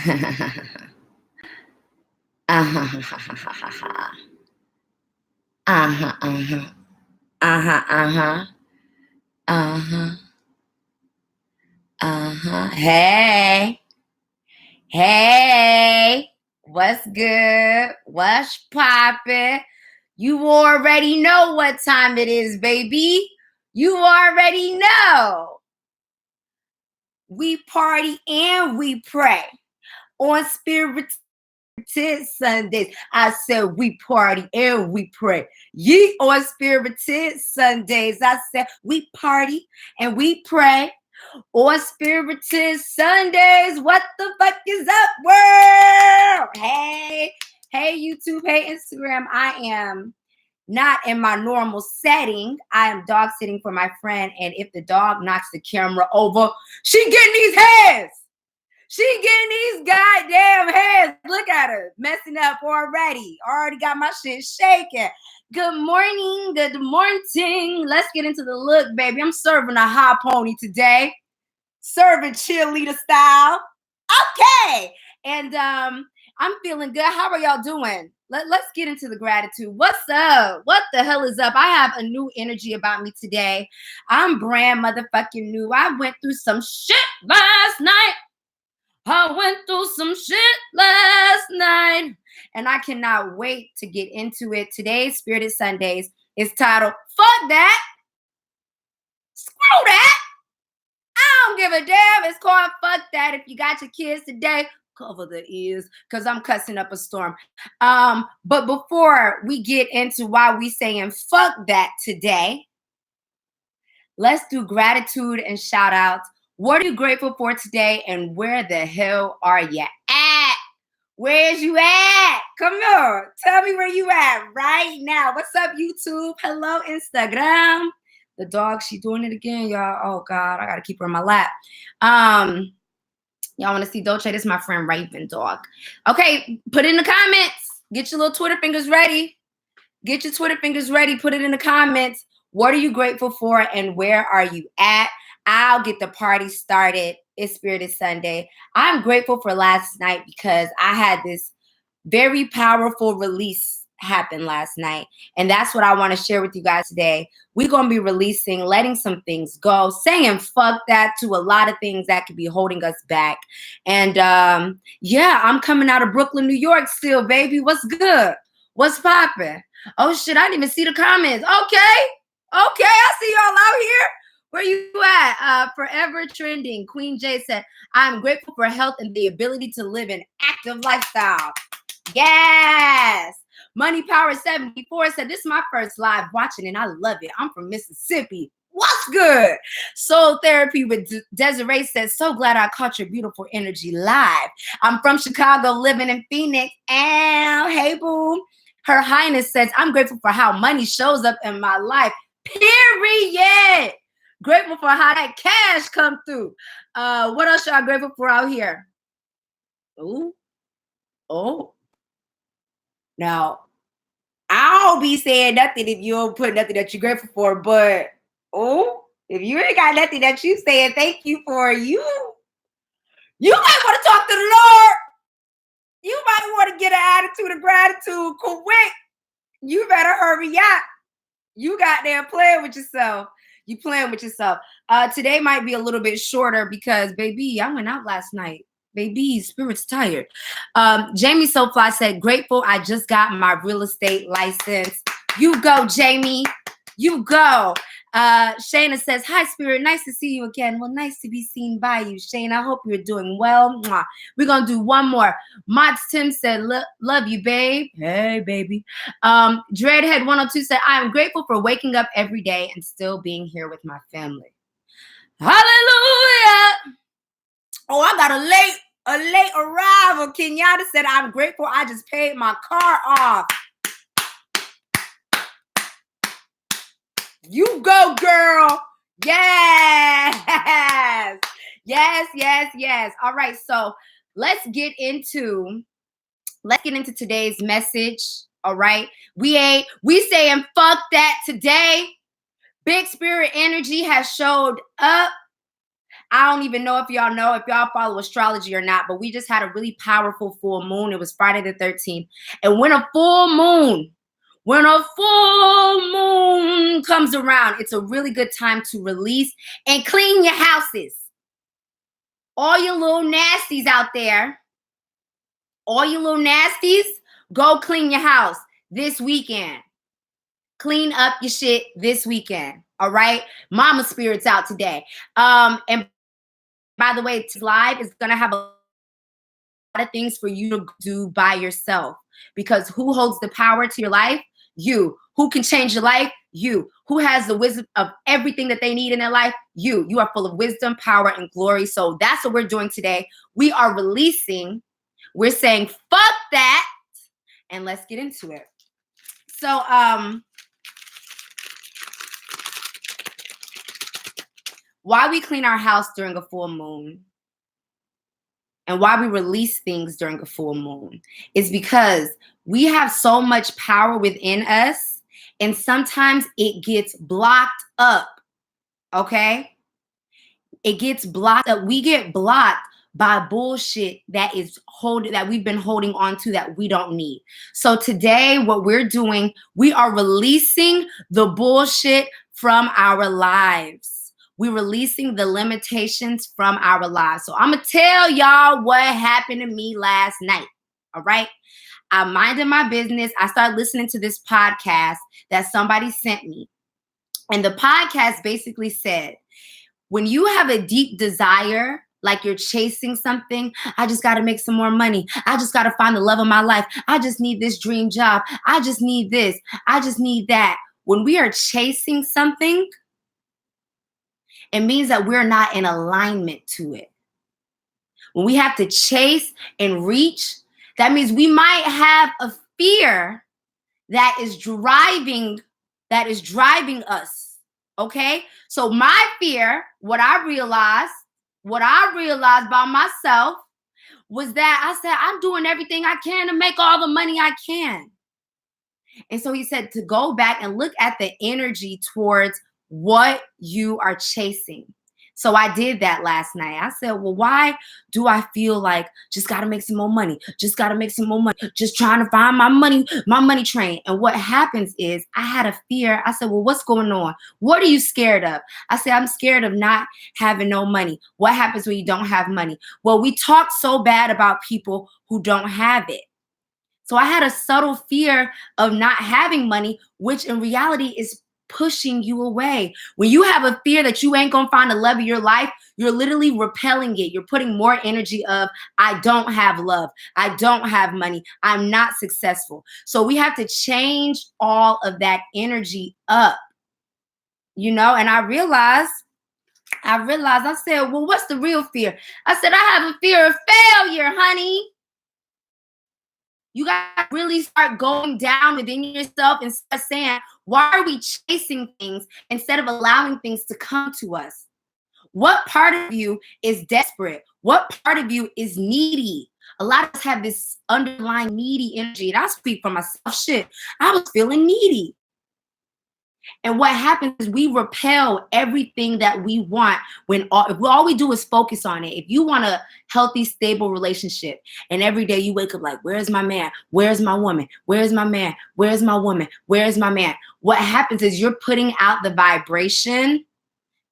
Uh-huh. Uh-huh. Uh-huh. Uh-huh. Uh-huh. Uh-huh. Uh-huh. Hey. Hey. What's good? What's poppin'? You already know what time it is, baby. You already know. We party and we pray on Spirited Sundays. I said we party and we pray. Ye on Spirited Sundays. I said we party and we pray on Spirited Sundays. What the fuck is up, world? Hey, YouTube, hey, Instagram. I am not in my normal setting. I am dog sitting for my friend, and if the dog knocks the camera over, she getting these hands. She getting these goddamn hands. Look at her, messing up already. Already got my shit shaking. Good morning, good morning. Let's get into the look, baby. I'm serving a hot pony today. Serving cheerleader style. Okay. And I'm feeling good. How are y'all doing? Let's get into the gratitude. What's up? What the hell is up? I have a new energy about me today. I'm brand motherfucking new. I went through some shit last night. And I cannot wait to get into it. Today's Spirited Sundays is titled, Fuck That. Screw that. I don't give a damn. It's called Fuck That. If you got your kids today, cover the ears because I'm cussing up a storm. But before we get into why we saying fuck that today, let's do gratitude and shout outs. What are you grateful for today, and where the hell are you at? Where's you at? Come on. Tell me where you at right now. What's up, YouTube? Hello, Instagram. The dog, she doing it again, y'all. Oh, God, I got to keep her in my lap. Y'all want to see Dolce? This is my friend Raven dog. Okay, put it in the comments. Get your little Twitter fingers ready. Get your Twitter fingers ready. Put it in the comments. What are you grateful for, and where are you at? I'll get the party started. It's Spirited Sunday. I'm grateful for last night because I had this very powerful release happen last night. And that's what I want to share with you guys today. We're going to be releasing, letting some things go, saying fuck that to a lot of things that could be holding us back. And yeah, I'm coming out of Brooklyn, New York still, baby. What's good? What's popping? Oh, shit, I didn't even see the comments. Okay, I see y'all out here. Where you at? Forever trending. Queen J said, I'm grateful for health and the ability to live an active lifestyle. Yes. Money Power 74 said, this is my first live watching and I love it. I'm from Mississippi. What's good? Soul Therapy with Desiree says, so glad I caught your beautiful energy live. I'm from Chicago, living in Phoenix. And hey, boo. Her Highness says, I'm grateful for how money shows up in my life. Period. Grateful for how that cash come through. What else y'all grateful for out here? Ooh. Oh. Now, I don't be saying nothing if you don't put nothing that you're grateful for, but if you ain't got nothing that you saying thank you for, you might want to talk to the Lord. You might want to get an attitude of gratitude quick. You better hurry up. You got there playing with yourself. You playing with yourself. Today might be a little bit shorter because, baby, I went out last night. Baby, spirit's tired. Jamie Sofly said, grateful I just got my real estate license. You go, Jamie. You go. Shayna says, hi, Spirit. Nice to see you again. Well, nice to be seen by you, Shayna. I hope you're doing well. Mwah. We're going to do one more. Mods Tim said, love you, babe. Hey, baby. Dreadhead 102 said, I am grateful for waking up every day and still being here with my family. Hallelujah. Oh, I got a late arrival. Kenyatta said, I'm grateful I just paid my car off. You go, girl. Yes. Yes. All right, so let's get into today's message. All right. We saying fuck that today. Big Spirit energy has showed up. I don't even know if y'all follow astrology or not, but we just had a really powerful full moon. It was Friday the 13th. And when a full moon comes around, it's a really good time to release and clean your houses. All your little nasties out there, go clean your house this weekend. Clean up your shit this weekend. All right. Mama Spirit's out today. And by the way, live is going to have a lot of things for you to do by yourself, because who holds the power to your life? You. Who can change your life? You. Who has the wisdom of everything that they need in their life? You. You are full of wisdom, power, and glory. So that's what we're doing today. We are releasing. We're saying, fuck that. And let's get into it. So, why we clean our house during a full moon and why we release things during a full moon is because we have so much power within us, and sometimes it gets blocked up, okay? It gets blocked up. We get blocked by bullshit that we've been holding on to that we don't need. So today, what we're doing, we are releasing the bullshit from our lives. We're releasing the limitations from our lives. So I'm going to tell y'all what happened to me last night. All right. I'm minding my business. I started listening to this podcast that somebody sent me. And the podcast basically said, when you have a deep desire, like you're chasing something, I just got to make some more money. I just got to find the love of my life. I just need this dream job. I just need this. I just need that. When we are chasing something, it means that we're not in alignment to it. When we have to chase and reach, that means we might have a fear that is driving us. Okay? So my fear, what I realized about myself was that I said, I'm doing everything I can to make all the money I can. And so he said to go back and look at the energy towards what you are chasing. So I did that last night. I said, well, why do I feel like just got to make some more money? Just got to make some more money. Just trying to find my money train. And what happens is I had a fear. I said, well, what's going on? What are you scared of? I said, I'm scared of not having no money. What happens when you don't have money? Well, we talk so bad about people who don't have it. So I had a subtle fear of not having money, which in reality is pushing you away. When you have a fear that you ain't gonna find the love of your life, you're literally repelling it. You're putting more energy of, I don't have love. I don't have money. I'm not successful. So we have to change all of that energy up, and I realized, I said, well, what's the real fear? I said, I have a fear of failure, honey. You got to really start going down within yourself and start saying, why are we chasing things instead of allowing things to come to us? What part of you is desperate? What part of you is needy? A lot of us have this underlying needy energy. And I speak for myself. Shit, I was feeling needy. And what happens is we repel everything that we want if all we do is focus on it. If you want a healthy, stable relationship and every day you wake up like, where's my man? Where's my woman? Where's my man? Where's my woman? Where's my man? What happens is you're putting out the vibration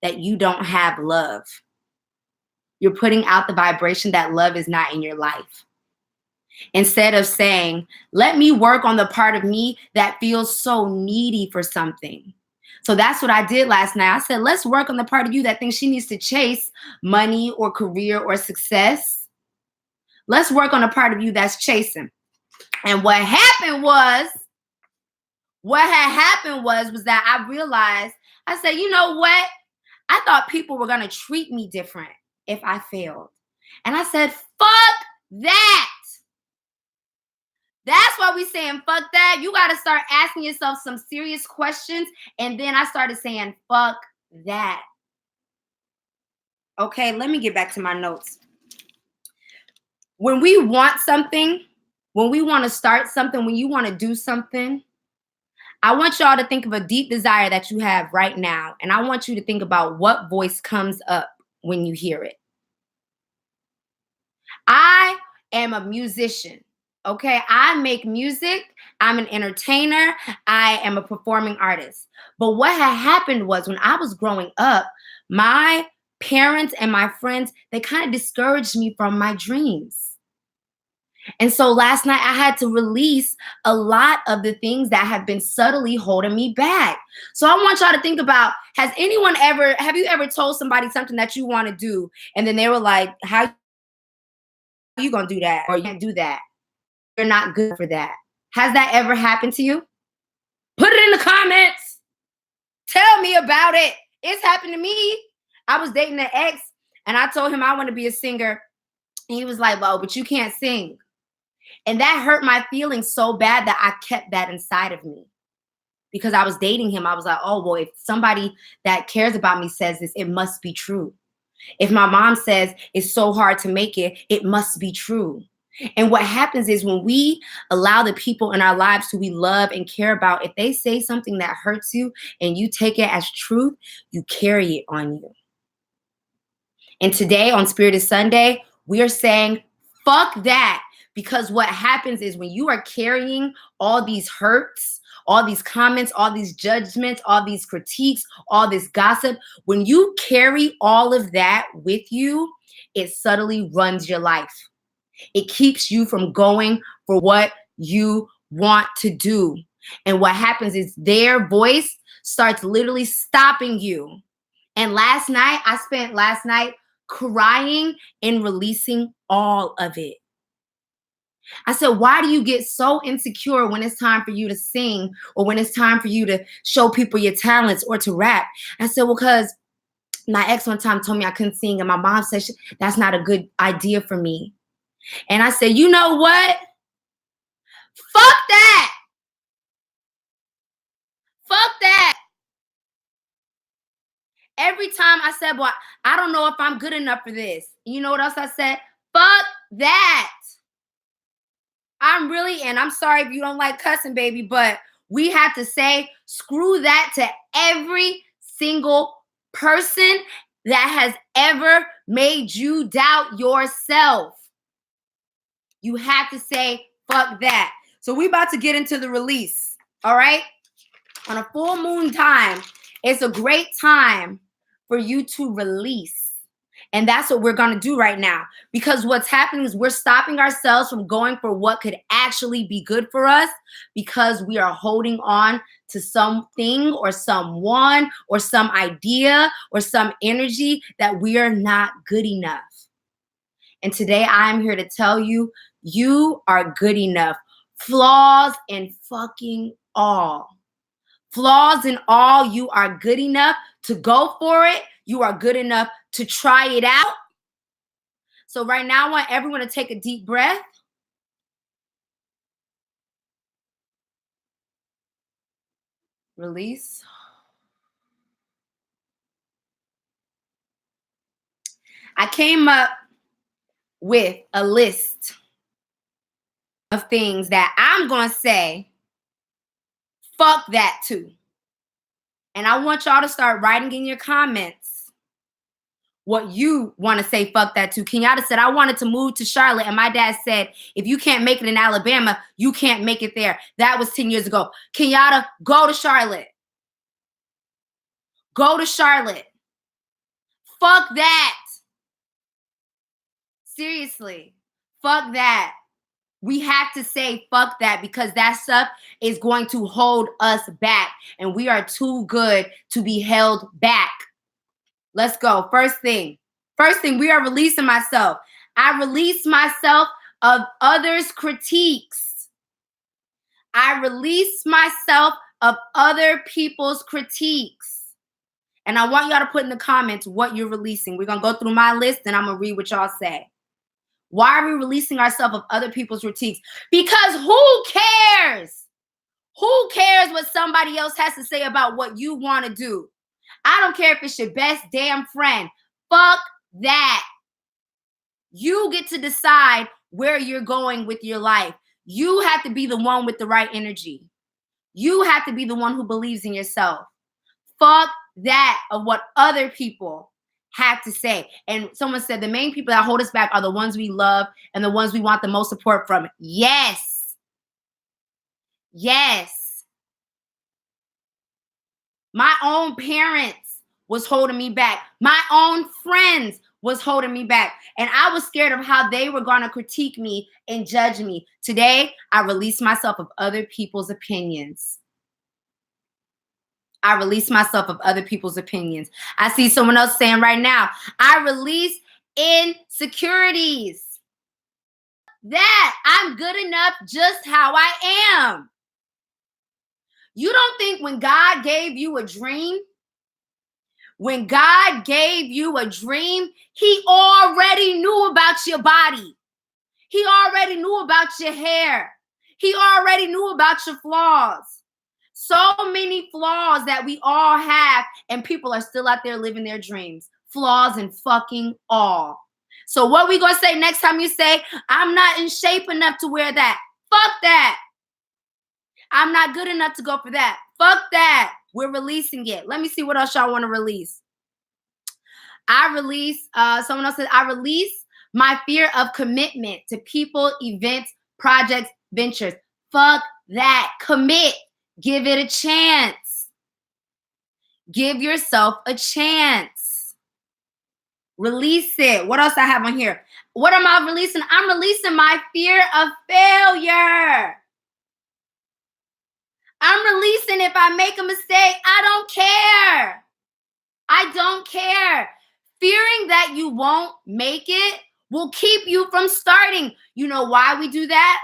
that you don't have love. You're putting out the vibration that love is not in your life. Instead of saying, let me work on the part of me that feels so needy for something. So that's what I did last night. I said, let's work on the part of you that thinks she needs to chase money or career or success. Let's work on the part of you that's chasing. And what happened was that I realized, I said, you know what? I thought people were going to treat me different if I failed. And I said, fuck that. That's why we saying fuck that. You got to start asking yourself some serious questions. And then I started saying fuck that. Okay, let me get back to my notes. When we want something, when we want to start something, when you want to do something, I want y'all to think of a deep desire that you have right now. And I want you to think about what voice comes up when you hear it. I am a musician. Okay, I make music. I'm an entertainer. I am a performing artist. But what had happened was when I was growing up, my parents and my friends, they kind of discouraged me from my dreams. And so last night I had to release a lot of the things that have been subtly holding me back. So I want y'all to think about, have you ever told somebody something that you want to do and then they were like, how are you going to do that? Or you can't do that. You're not good for that. Has that ever happened to you? Put it in the comments. Tell me about it. It's happened to me. I was dating an ex and I told him I want to be a singer. And he was like, well, but you can't sing. And that hurt my feelings so bad that I kept that inside of me. Because I was dating him, I was like, oh, well, if somebody that cares about me says this, it must be true. If my mom says it's so hard to make it, it must be true. And what happens is when we allow the people in our lives who we love and care about, if they say something that hurts you and you take it as truth, you carry it on you. And today on Spirited Sunday, we are saying, fuck that. Because what happens is when you are carrying all these hurts, all these comments, all these judgments, all these critiques, all this gossip, when you carry all of that with you, it subtly runs your life. It keeps you from going for what you want to do. And what happens is their voice starts literally stopping you. And I spent last night crying and releasing all of it. I said, why do you get so insecure when it's time for you to sing or when it's time for you to show people your talents or to rap? I said, well, because my ex one time told me I couldn't sing and my mom said that's not a good idea for me. And I said, you know what? Fuck that. Fuck that. Every time I said, well, I don't know if I'm good enough for this. You know what else I said? Fuck that. And I'm sorry if you don't like cussing, baby, but we have to say screw that to every single person that has ever made you doubt yourself. You have to say fuck that. So we about to get into the release, all right? On a full moon time, it's a great time for you to release. And that's what we're going to do right now. Because what's happening is we're stopping ourselves from going for what could actually be good for us because we are holding on to something or someone or some idea or some energy that we are not good enough. And today I'm here to tell you, you are good enough. Flaws and fucking all. Flaws and all, you are good enough to go for it. You are good enough to try it out. So right now, I want everyone to take a deep breath. Release. I came up with a list of things that I'm going to say, fuck that too. And I want y'all to start writing in your comments what you want to say fuck that to. Kenyatta said, I wanted to move to Charlotte. And my dad said, if you can't make it in Alabama, you can't make it there. That was 10 years ago. Kenyatta, go to Charlotte. Go to Charlotte. Fuck that. Seriously. Fuck that. We have to say fuck that because that stuff is going to hold us back. And we are too good to be held back. Let's go. First thing, we are releasing myself. I release myself of others' critiques. I release myself of other people's critiques. And I want y'all to put in the comments what you're releasing. We're going to go through my list and I'm going to read what y'all say. Why are we releasing ourselves of other people's critiques? Because who cares? Who cares what somebody else has to say about what you want to do? I don't care if it's your best damn friend. Fuck that. You get to decide where you're going with your life. You have to be the one with the right energy. You have to be the one who believes in yourself. Fuck that of what other people had to say. And someone said the main people that hold us back are the ones we love and the ones we want the most support from. Yes. Yes. My own parents was holding me back. My own friends was holding me back. And I was scared of how they were going to critique me and judge me. Today, I release myself of other people's opinions. I release myself of other people's opinions. I see someone else saying right now, I release insecurities. That I'm good enough just how I am. You don't think when God gave you a dream, he already knew about your body. He already knew about your hair. He already knew about your flaws. So many flaws that we all have, and people are still out there living their dreams. Flaws and fucking all. So what we gonna say next time you say, I'm not in shape enough to wear that? Fuck that. I'm not good enough to go for that. Fuck that. We're releasing it. Let me see what else y'all want to release. Someone else said, I release my fear of commitment to people, events, projects, ventures. Fuck that. Commit. Give it a chance. Give yourself a chance. Release it. What else I have on here? What am I releasing? I'm releasing my fear of failure. I'm releasing if I make a mistake. I don't care. I don't care. Fearing that you won't make it will keep you from starting. You know why we do that?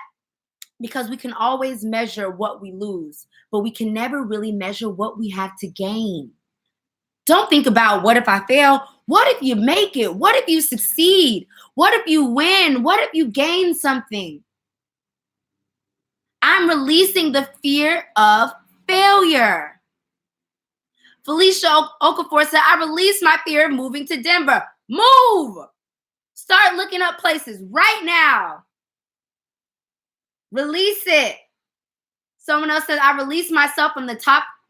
Because we can always measure what we lose, but we can never really measure what we have to gain. Don't think about what if I fail? What if you make it? What if you succeed? What if you win? What if you gain something? I'm releasing the fear of failure. Felicia Okafor said, I release my fear of moving to Denver. Move. Start looking up places right now. Release it. Someone else said, I release myself from the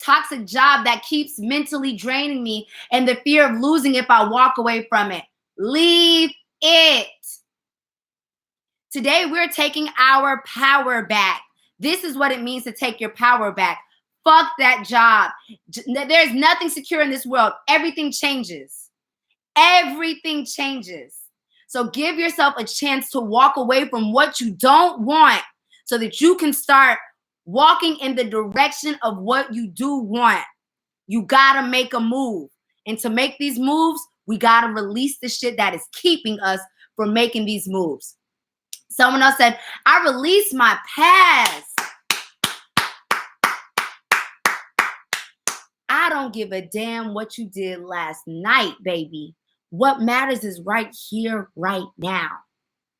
toxic job that keeps mentally draining me and the fear of losing if I walk away from it. Leave it. Today, we're taking our power back. This is what it means to take your power back. Fuck that job. There's nothing secure in this world. Everything changes. Everything changes. So give yourself a chance to walk away from what you don't want so that you can start walking in the direction of what you do want. You got to make a move. And to make these moves, we got to release the shit that is keeping us from making these moves. Someone else said, I release my past. I don't give a damn what you did last night, baby. What matters is right here, right now.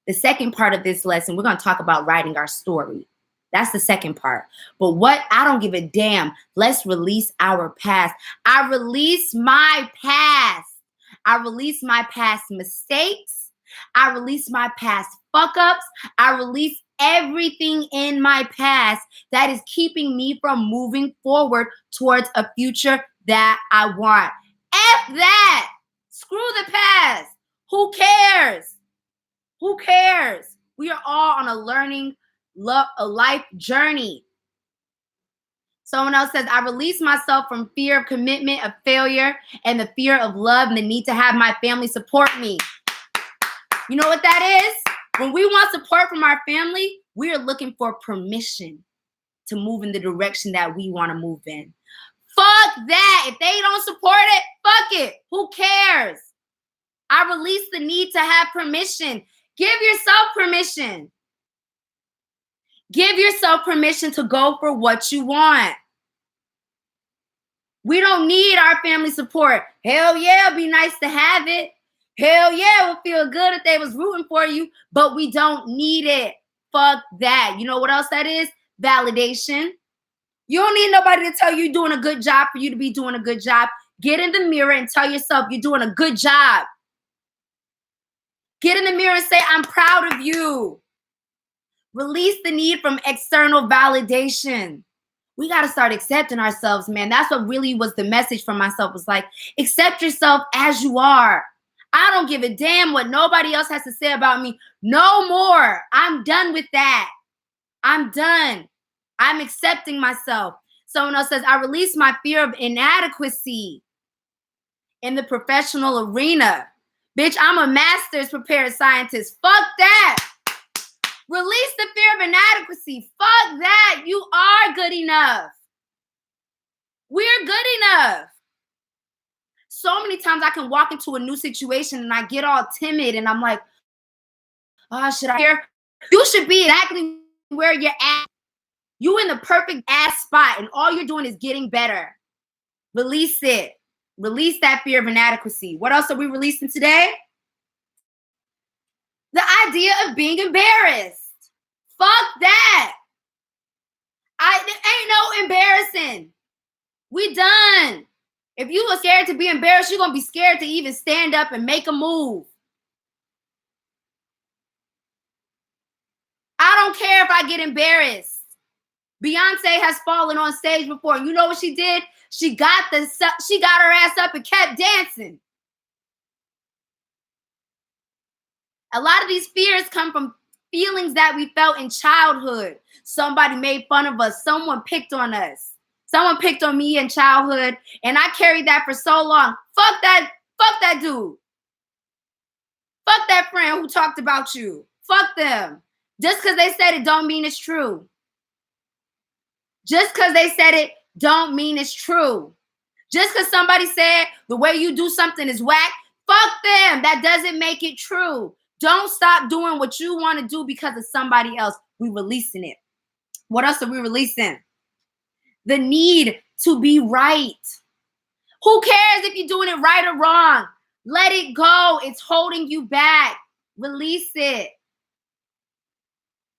The second part of this lesson, we're going to talk about writing our story. That's the second part. But what? I don't give a damn. Let's release our past. I release my past. I release my past mistakes. I release my past fuck-ups. I release everything in my past that is keeping me from moving forward towards a future that I want. F that. Screw the past. Who cares? Who cares? We are all on a life journey. Someone else says, I release myself from fear of commitment, of failure, and the fear of love and the need to have my family support me. You know what that is? When we want support from our family, we are looking for permission to move in the direction that we want to move in. Fuck that. If they don't support it, fuck it. Who cares? I release the need to have permission. Give yourself permission. Give yourself permission to go for what you want. We don't need our family support. Hell yeah, it'd be nice to have it. Hell yeah, it would feel good if they was rooting for you, but we don't need it. Fuck that. You know what else that is? Validation. You don't need nobody to tell you you're doing a good job for you to be doing a good job. Get in the mirror and tell yourself you're doing a good job. Get in the mirror and say, I'm proud of you. Release the need from external validation. We got to start accepting ourselves, man. That's what really was the message from myself, was like, accept yourself as you are. I don't give a damn what nobody else has to say about me. No more. I'm done with that. I'm done. I'm accepting myself. Someone else says, I release my fear of inadequacy in the professional arena. Bitch, I'm a master's prepared scientist. Fuck that. Release the fear of inadequacy. Fuck that. You are good enough. We're good enough. So many times I can walk into a new situation and I get all timid and I'm like, oh, should I hear? You should be exactly where you're at. You in the perfect ass spot and all you're doing is getting better. Release it. Release that fear of inadequacy. What else are we releasing today? The idea of being embarrassed. Fuck that. Ain't no embarrassing. We done. If you were scared to be embarrassed, you're going to be scared to even stand up and make a move. I don't care if I get embarrassed. Beyonce has fallen on stage before. You know what she did? She got her ass up and kept dancing. A lot of these fears come from feelings that we felt in childhood. Somebody made fun of us. Someone picked on us. Someone picked on me in childhood, and I carried that for so long. Fuck that dude. Fuck that friend who talked about you. Fuck them. Just because they said it don't mean it's true. Just because they said it don't mean it's true. Just because somebody said the way you do something is whack, fuck them. That doesn't make it true. Don't stop doing what you want to do because of somebody else. We're releasing it. What else are we releasing? The need to be right. Who cares if you're doing it right or wrong? Let it go. It's holding you back. Release it.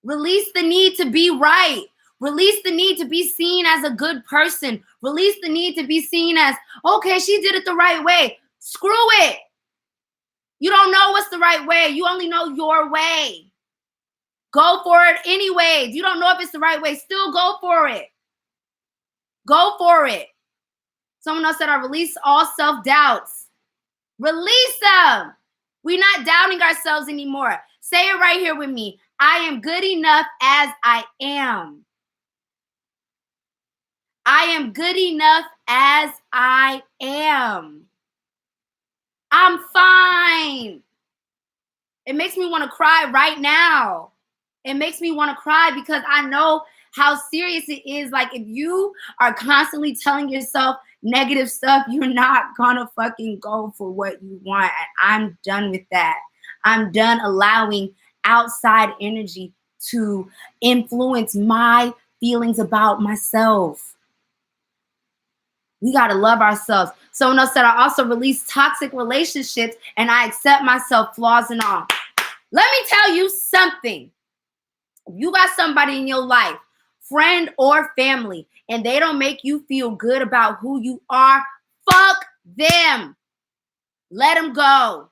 Release the need to be right. Release the need to be seen as a good person. Release the need to be seen as, okay, she did it the right way. Screw it. You don't know what's the right way. You only know your way. Go for it anyways. You don't know if it's the right way. Still go for it. Go for it. Someone else said, I release all self-doubts. Release them. We're not doubting ourselves anymore. Say it right here with me. I am good enough as I am. I am good enough as I am. I'm fine. It makes me want to cry right now. It makes me want to cry because I know how serious it is. Like, if you are constantly telling yourself negative stuff, you're not gonna fucking go for what you want. I'm done with that. I'm done allowing outside energy to influence my feelings about myself. We got to love ourselves. Someone else said, I also release toxic relationships and I accept myself, flaws and all. Let me tell you something. If you got somebody in your life, friend or family, and they don't make you feel good about who you are, fuck them. Let them go.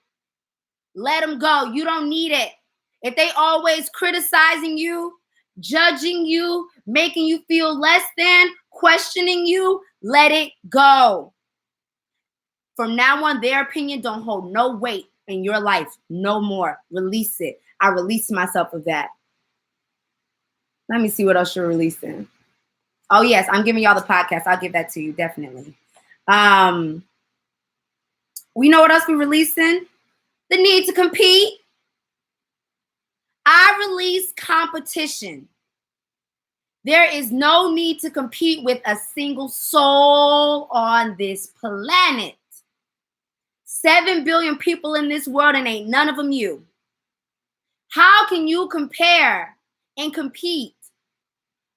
Let them go. You don't need it. If they always criticizing you, judging you, making you feel less than, questioning you, let it go. From now on, their opinion don't hold no weight in your life no more. Release it. I release myself of that. Let me see what else you're releasing. Oh, yes, I'm giving y'all the podcast. I'll give that to you, definitely. We know what else we're releasing? The need to compete. I release competition. There is no need to compete with a single soul on this planet. 7 billion people in this world and ain't none of them you. How can you compare and compete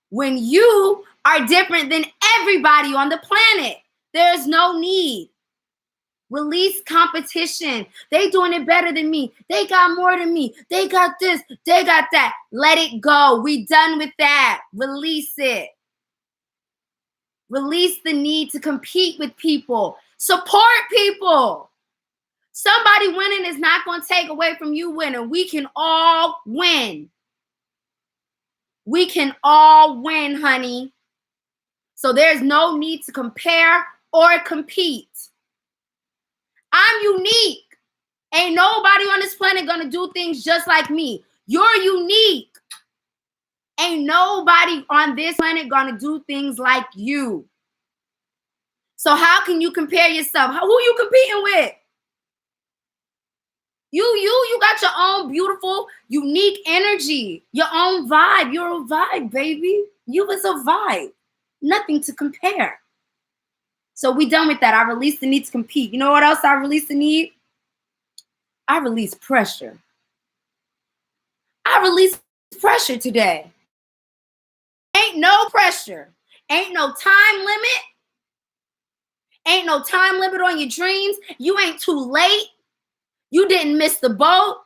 when you are different than everybody on the planet? There's no need. Release competition. They doing it better than me. They got more than me. They got this. They got that. Let it go. We done with that. Release it. Release the need to compete with people. Support people. Somebody winning is not going to take away from you winning. We can all win. We can all win, honey. So there's no need to compare or compete. I'm unique. Ain't nobody on this planet gonna do things just like me. You're unique. Ain't nobody on this planet gonna do things like you. So how can you compare yourself? Who you competing with? You got your own beautiful, unique energy, your own vibe. You're a vibe, baby. You is a vibe. Nothing to compare. So we done with that. I release the need to compete. You know what else I release the need? I release pressure. I release pressure today. Ain't no pressure. Ain't no time limit. Ain't no time limit on your dreams. You ain't too late. You didn't miss the boat.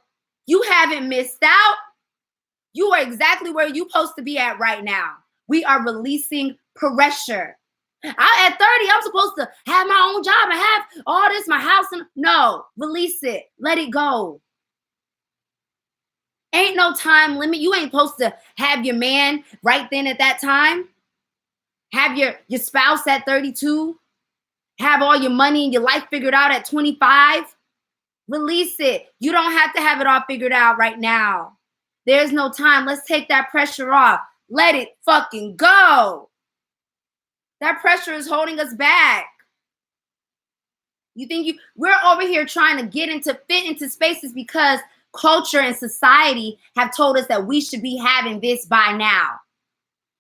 You haven't missed out. You are exactly where you're supposed to be at right now. We are releasing pressure. At 30, I'm supposed to have my own job and have all this, my house. No, release it. Let it go. Ain't no time limit. You ain't supposed to have your man right then at that time. Have your spouse at 32. Have all your money and your life figured out at 25. Release it. You don't have to have it all figured out right now. There's no time. Let's take that pressure off. Let it fucking go. That pressure is holding us back. You think we're over here trying to fit into spaces because culture and society have told us that we should be having this by now.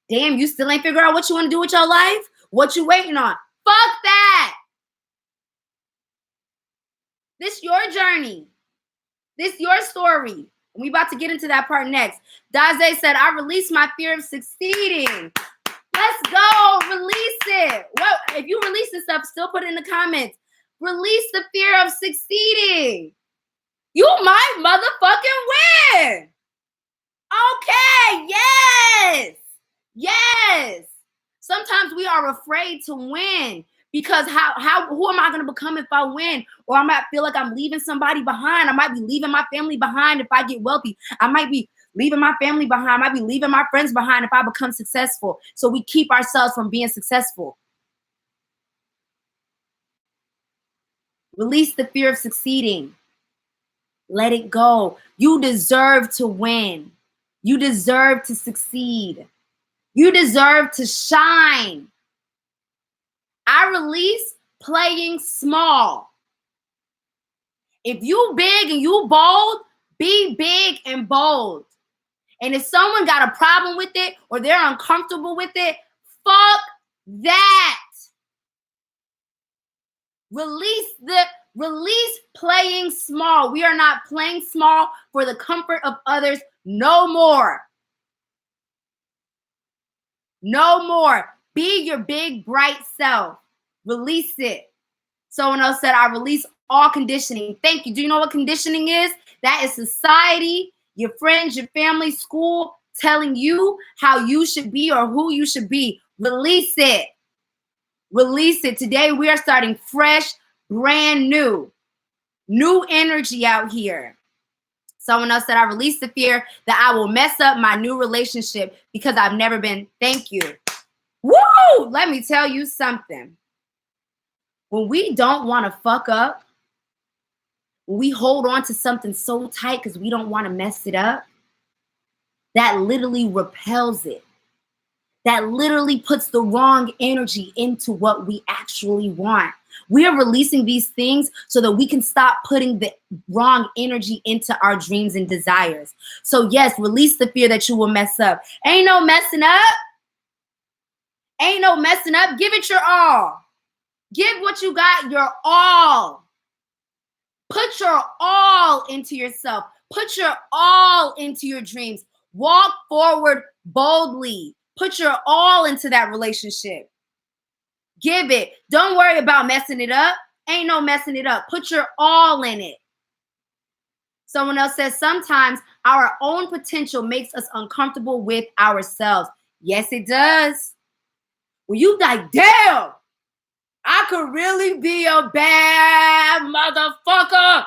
Damn, you still ain't figured out what you want to do with your life? What you waiting on? Fuck that. This your journey. This your story. And we about to get into that part next. Daze said, I release my fear of succeeding. Let's go. Release it. Well, if you release this stuff, still put it in the comments. Release the fear of succeeding. You might motherfucking win. Okay. Yes. Yes. Sometimes we are afraid to win because who am I going to become if I win? Or I might feel like I'm leaving somebody behind. I might be leaving my family behind if I get wealthy. I might be leaving my family behind. I might be leaving my friends behind if I become successful. So we keep ourselves from being successful. Release the fear of succeeding. Let it go. You deserve to win. You deserve to succeed. You deserve to shine. I release playing small. If you big and you bold, be big and bold. And if someone got a problem with it or they're uncomfortable with it, fuck that. Release playing small. We are not playing small for the comfort of others no more. No more. Be your big, bright self. Release it. Someone else said, I release all conditioning. Thank you. Do you know what conditioning is? That is society, your friends, your family, school telling you how you should be or who you should be. Release it. Release it. Today we are starting fresh, brand new. New energy out here. Someone else said, I release the fear that I will mess up my new relationship because I've never been. Thank you. Woo! Let me tell you something. When we don't want to fuck up, when we hold on to something so tight because we don't want to mess it up, that literally repels it. That literally puts the wrong energy into what we actually want. We are releasing these things so that we can stop putting the wrong energy into our dreams and desires. So yes, release the fear that you will mess up. Ain't no messing up. Ain't no messing up. Give it your all. Give what you got your all. Put your all into yourself. Put your all into your dreams. Walk forward boldly. Put your all into that relationship. Give it. Don't worry about messing it up. Ain't no messing it up. Put your all in it. Someone else says, sometimes our own potential makes us uncomfortable with ourselves. Yes, it does. When you like, damn, I could really be a bad motherfucker.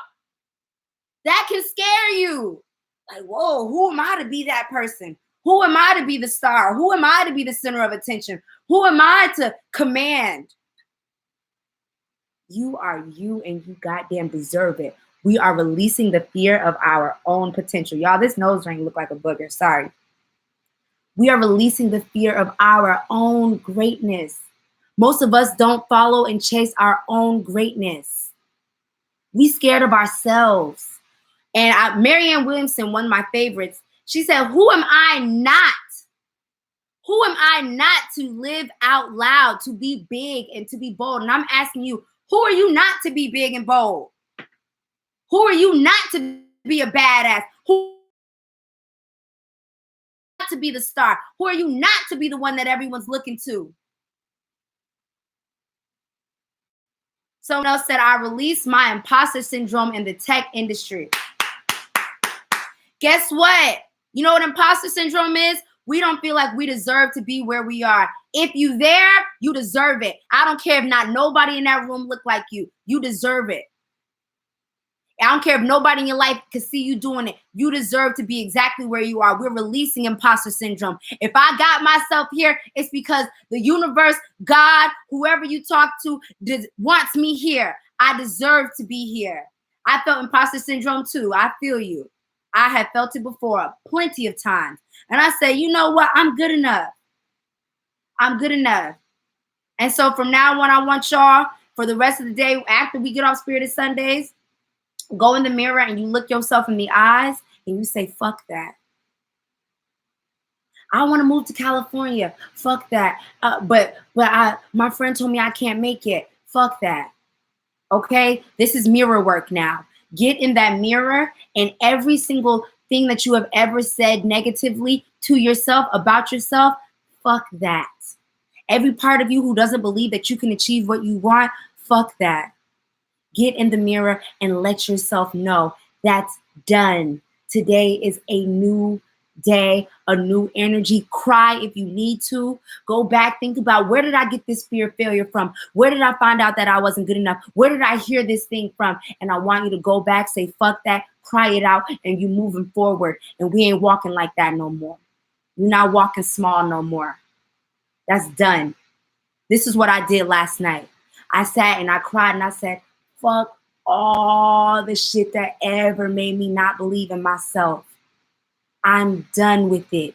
That can scare you. Like, whoa, who am I to be that person? Who am I to be the star? Who am I to be the center of attention? Who am I to command? You are you and you goddamn deserve it. We are releasing the fear of our own potential. Y'all, this nose ring look like a booger. Sorry. We are releasing the fear of our own greatness. Most of us don't follow and chase our own greatness. We scared of ourselves. And Marianne Williamson, one of my favorites, she said, who am I not? Who am I not to live out loud, to be big and to be bold? And I'm asking you, who are you not to be big and bold? Who are you not to be a badass? Who not to be the star? Who are you not to be the one that everyone's looking to? Someone else said, I released my imposter syndrome in the tech industry. Guess what? You know what imposter syndrome is? We don't feel like we deserve to be where we are. If you there, you deserve it. I don't care if not nobody in that room look like you. You deserve it. I don't care if nobody in your life can see you doing it. You deserve to be exactly where you are. We're releasing imposter syndrome. If I got myself here, it's because the universe, God, whoever you talk to, wants me here. I deserve to be here. I felt imposter syndrome too. I feel you. I have felt it before plenty of times. And I say, you know what? I'm good enough. I'm good enough. And so from now on, I want y'all for the rest of the day, after we get off Spirited Sundays, go in the mirror and you look yourself in the eyes and you say, fuck that. I want to move to California. Fuck that. But my friend told me I can't make it. Fuck that. Okay? This is mirror work now. Get in that mirror, and every single thing that you have ever said negatively to yourself, about yourself, fuck that. Every part of you who doesn't believe that you can achieve what you want, fuck that. Get in the mirror and let yourself know that's done. Today is a new day, a new energy. Cry if you need to. Go back, think about, where did I get this fear of failure from? Where did I find out that I wasn't good enough? Where did I hear this thing from? And I want you to go back, say, fuck that, cry it out, and you moving forward. And we ain't walking like that no more. You're not walking small no more. That's done. This is what I did last night. I sat and I cried and I said, fuck all the shit that ever made me not believe in myself. I'm done with it.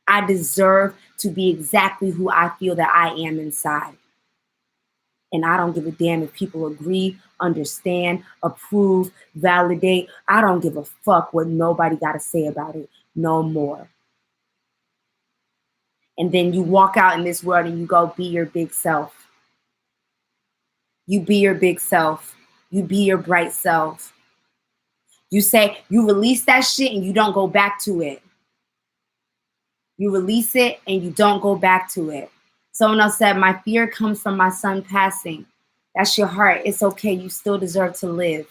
I deserve to be exactly who I feel that I am inside. And I don't give a damn if people agree, understand, approve, validate. I don't give a fuck what nobody got to say about it no more. And then you walk out in this world and you go be your big self. You be your big self. You be your bright self. You say, you release that shit and you don't go back to it. You release it and you don't go back to it. Someone else said, my fear comes from my son passing. That's your heart. It's okay. You still deserve to live.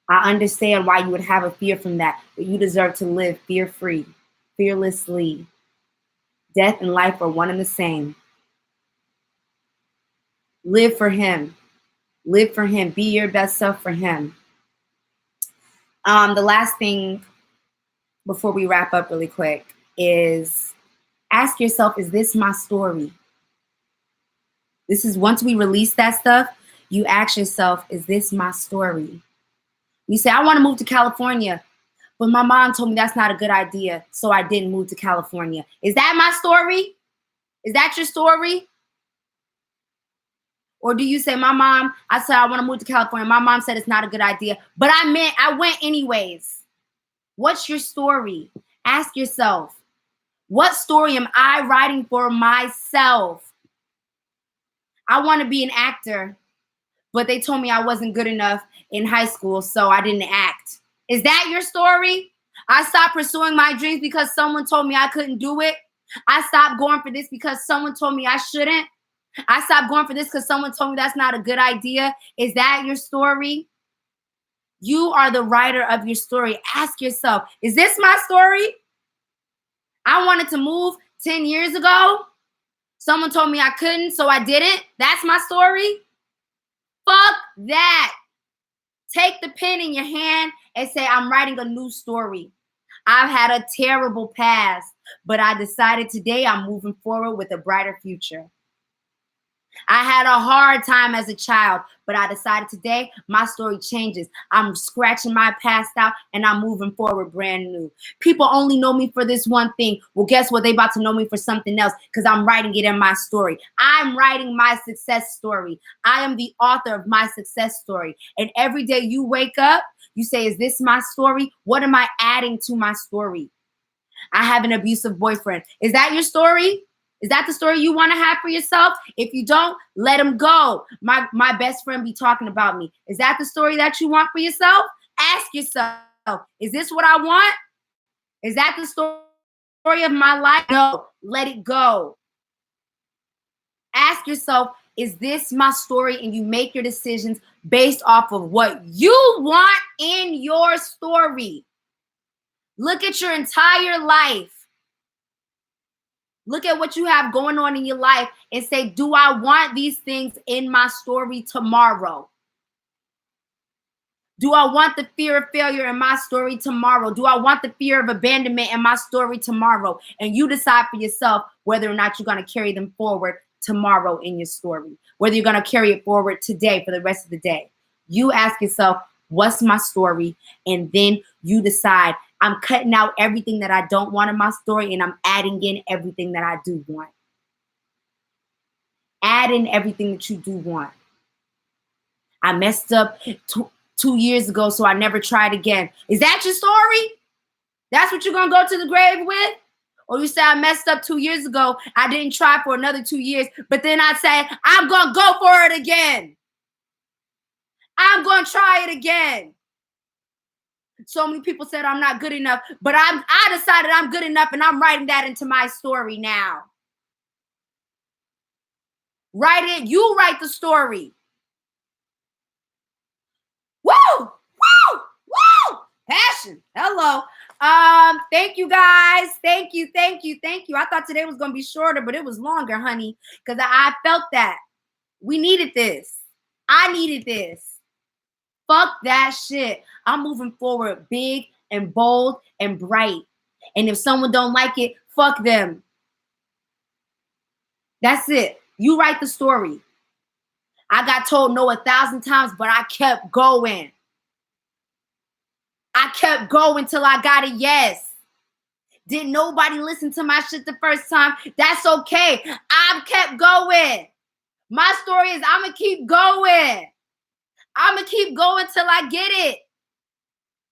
I understand why you would have a fear from that, but you deserve to live fear-free, fearlessly. Death and life are one and the same. Live for him. Live for him. Be your best self for him. The last thing before we wrap up really quick is ask yourself, is this my story? This is once we release that stuff, you ask yourself, is this my story? You say, I want to move to California, but my mom told me that's not a good idea, so I didn't move to California. Is that my story? Is that your story? Or do you say, I said I want to move to California. My mom said it's not a good idea, but I went anyways. What's your story? Ask yourself, what story am I writing for myself? I want to be an actor, but they told me I wasn't good enough in high school, so I didn't act. Is that your story? I stopped pursuing my dreams because someone told me I couldn't do it. I stopped going for this because someone told me I shouldn't. I stopped going for this because someone told me that's not a good idea. Is that your story? You are the writer of your story. Ask yourself, is this my story? I wanted to move 10 years ago. Someone told me I couldn't, so I didn't. That's my story? Fuck that. Take the pen in your hand and say, I'm writing a new story. I've had a terrible past, but I decided today I'm moving forward with a brighter future. I had a hard time as a child, but I decided today my story changes. I'm scratching my past out and I'm moving forward brand new. People only know me for this one thing. Well, guess what? They about to know me for something else because I'm writing it in my story. I'm writing my success story. I am the author of my success story. And every day you wake up, you say, is this my story? What am I adding to my story? I have an abusive boyfriend. Is that your story? Is that the story you want to have for yourself? If you don't, let him go. My best friend be talking about me. Is that the story that you want for yourself? Ask yourself, is this what I want? Is that the story of my life? No, let it go. Ask yourself, is this my story? And you make your decisions based off of what you want in your story. Look at your entire life. Look at what you have going on in your life and say, do I want these things in my story tomorrow? Do I want the fear of failure in my story tomorrow? Do I want the fear of abandonment in my story tomorrow? And you decide for yourself whether or not you're going to carry them forward tomorrow in your story, whether you're going to carry it forward today for the rest of the day. You ask yourself, what's my story? And then you decide, I'm cutting out everything that I don't want in my story and I'm adding in everything that I do want. Add in everything that you do want. I messed up 2 years ago, so I never tried again. Is that your story? That's what you're going to go to the grave with? Or you say, I messed up 2 years ago. I didn't try for another 2 years, but then I say, I'm going to go for it again. I'm going to try it again. So many people said I'm not good enough, but I decided I'm good enough and I'm writing that into my story now. Write it. You write the story. Woo! Woo! Woo! Passion. Hello. Thank you guys. Thank you. I thought today was going to be shorter, but it was longer, honey, because I felt that. We needed this. I needed this. Fuck that shit. I'm moving forward big and bold and bright. And if someone don't like it, fuck them. That's it. You write the story. I got told no 1,000 times, but I kept going. I kept going till I got a yes. Didn't nobody listen to my shit the first time? That's okay. I've kept going. My story is I'm going to keep going. I'm going to keep going till I get it.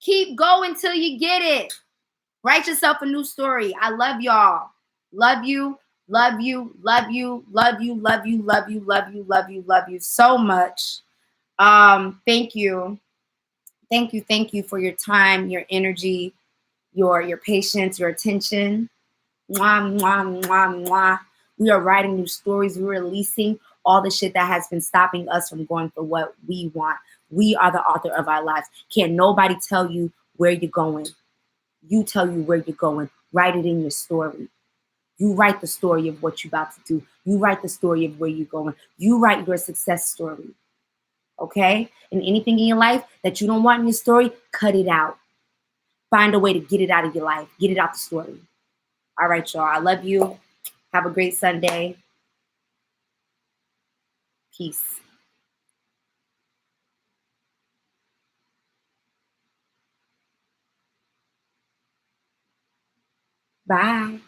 Keep going till you get it. Write yourself a new story. I love y'all. Love you. Love you. Love you. Love you. Love you. Love you. Love you. Love you. Love you so much. Thank you. Thank you for your time, your energy, your patience, your attention. Mwah, mwah, mwah, mwah. We are writing new stories. We're releasing all the shit that has been stopping us from going for what we want. We are the author of our lives. Can't nobody tell you where you're going. You tell you where you're going. Write it in your story. You write the story of what you're about to do. You write the story of where you're going. You write your success story. Okay? And anything in your life that you don't want in your story, cut it out. Find a way to get it out of your life. Get it out the story. All right, y'all. I love you. Have a great Sunday. Peace. Bye.